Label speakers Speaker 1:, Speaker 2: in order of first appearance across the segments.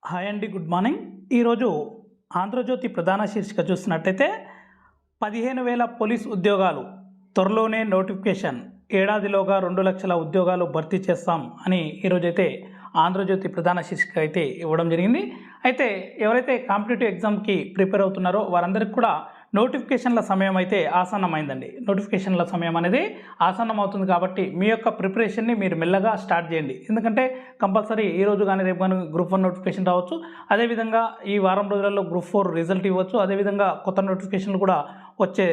Speaker 1: Hi అండి, good morning. ఈరోజు ఆంధ్రజ్యోతి ప్రధాన శీర్షిక చూసినట్టయితే 15,000 పోలీస్ ఉద్యోగాలు త్వరలోనే నోటిఫికేషన్, ఏడాదిలోగా 2 లక్షల ఉద్యోగాలు భర్తీ చేస్తాం అని ఈరోజైతే ఆంధ్రజ్యోతి ప్రధాన శీర్షిక అయితే ఇవ్వడం జరిగింది. అయితే ఎవరైతే కాంపిటేటివ్ ఎగ్జామ్కి ప్రిపేర్ అవుతున్నారో వారందరికీ కూడా నోటిఫికేషన్ల సమయం అయితే ఆసన్నమైందండి. నోటిఫికేషన్ల సమయం అనేది ఆసన్నం అవుతుంది కాబట్టి మీ యొక్క ప్రిపరేషన్ని మీరు మెల్లగా స్టార్ట్ చేయండి. ఎందుకంటే కంపల్సరీ ఈ రోజు కానీ రేపు కానీ గ్రూప్ 1 నోటిఫికేషన్ రావచ్చు. అదేవిధంగా ఈ వారం రోజులలో గ్రూప్ 4 రిజల్ట్ ఇవ్వచ్చు. అదేవిధంగా కొత్త నోటిఫికేషన్లు కూడా వచ్చే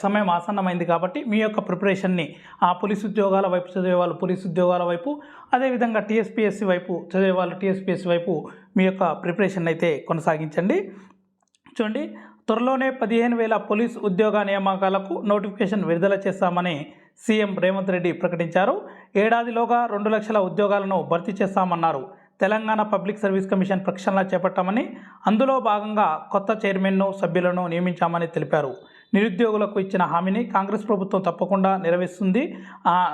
Speaker 1: సమయం ఆసన్నమైంది కాబట్టి మీ యొక్క ప్రిపరేషన్ని ఆ పోలీసు ఉద్యోగాల వైపు చదివే వాళ్ళు పోలీసు ఉద్యోగాల వైపు, అదేవిధంగా టీఎస్పీఎస్సీ వైపు చదివే వాళ్ళు టీఎస్పీఎస్సీ వైపు మీ యొక్క ప్రిపరేషన్ అయితే కొనసాగించండి. చూడండి, త్వరలోనే 15,000 పోలీస్ ఉద్యోగ నియామకాలకు నోటిఫికేషన్ విడుదల చేస్తామని సీఎం రేవంత్ రెడ్డి ప్రకటించారు. ఏడాదిలోగా 2 లక్షల ఉద్యోగాలను భర్తీ చేస్తామన్నారు. తెలంగాణ పబ్లిక్ సర్వీస్ కమిషన్ ప్రక్షాళన చేపట్టామని, అందులో భాగంగా కొత్త చైర్మన్ను, సభ్యులను నియమించామని తెలిపారు. నిరుద్యోగులకు ఇచ్చిన హామీని కాంగ్రెస్ ప్రభుత్వం తప్పకుండా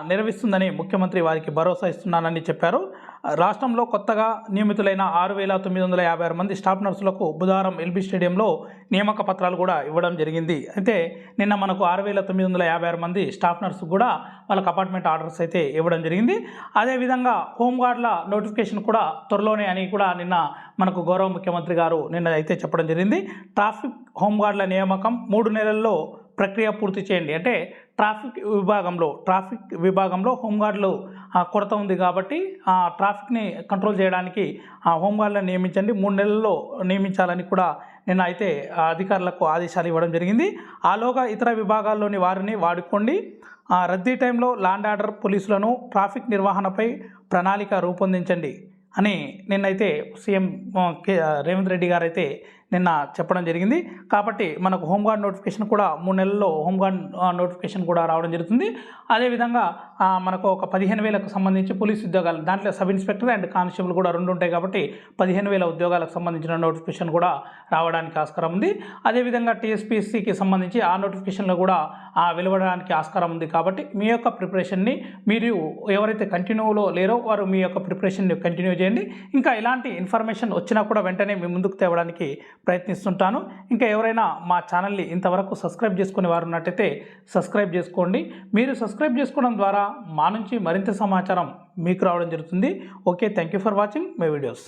Speaker 1: నెరవేరుస్తుందని ముఖ్యమంత్రి వారికి భరోసా ఇస్తున్నానని చెప్పారు. రాష్ట్రంలో కొత్తగా నియమితులైన 6,956 మంది స్టాఫ్ నర్సులకు బుధవారం ఎల్బీ స్టేడియంలో నియామక పత్రాలు కూడా ఇవ్వడం జరిగింది. అయితే నిన్న మనకు 6,956 మంది స్టాఫ్ నర్సు కూడా వాళ్ళకి అపార్ట్మెంట్ ఆర్డర్స్ అయితే ఇవ్వడం జరిగింది. అదేవిధంగా హోంగార్డుల నోటిఫికేషన్ కూడా త్వరలోనే అని కూడా నిన్న మనకు గౌరవ ముఖ్యమంత్రి గారు నిన్న అయితే చెప్పడం జరిగింది. ట్రాఫిక్ హోంగార్డుల నియామకం 3 నెలల్లో ప్రక్రియ పూర్తి చేయండి. అంటే ట్రాఫిక్ విభాగంలో హోంగార్డులు కొరత ఉంది కాబట్టి ఆ ట్రాఫిక్ని కంట్రోల్ చేయడానికి ఆ హోంగార్డులను నియమించండి, 3 నెలల్లో నియమించాలని కూడా నిన్న అయితే అధికారులకు ఆదేశాలు ఇవ్వడం జరిగింది. ఆలోగా ఇతర విభాగాల్లోని వారిని వాడుకోండి. రద్దీ టైంలో ల్యాండ్ ఆర్డర్ పోలీసులను ట్రాఫిక్ నిర్వహణపై ప్రణాళిక రూపొందించండి అని నిన్నైతే సీఎం రేవంత్ రెడ్డి గారు అయితే నిన్న చెప్పడం జరిగింది. కాబట్టి మనకు హోంగార్డ్ నోటిఫికేషన్ కూడా 3 నెలల్లో హోంగార్డ్ నోటిఫికేషన్ కూడా రావడం జరుగుతుంది. అదేవిధంగా మనకు ఒక 15,000కు సంబంధించి పోలీస్ ఉద్యోగాలు, దాంట్లో సబ్ ఇన్స్పెక్టర్ అండ్ కానిస్టేబుల్ కూడా 2 ఉంటాయి కాబట్టి 15,000 ఉద్యోగాలకు సంబంధించిన నోటిఫికేషన్ కూడా రావడానికి ఆస్కారం ఉంది. అదేవిధంగా టీఎస్పీఎస్సీకి సంబంధించి ఆ నోటిఫికేషన్లో కూడా వెలువడడానికి ఆస్కారం ఉంది. కాబట్టి మీ యొక్క ప్రిపరేషన్ని మీరు ఎవరైతే కంటిన్యూలో లేరో వారు మీ యొక్క ప్రిపరేషన్ని కంటిన్యూ చేయండి. ఇంకా ఇలాంటి ఇన్ఫర్మేషన్ వచ్చినా కూడా వెంటనే మీ ముందుకు తేవడానికి ప్రయత్నిస్తుంటాను. ఇంకా ఎవరైనా మా ఛానల్ని ఇంతవరకు సబ్స్క్రైబ్ చేసుకునే వారు ఉన్నట్టయితే సబ్స్క్రైబ్ చేసుకోండి. మీరు సబ్స్క్రైబ్ చేసుకోవడం ద్వారా మా నుంచి మరింత సమాచారం మీకు రావడం జరుగుతుంది. Okay, thank you for watching my videos.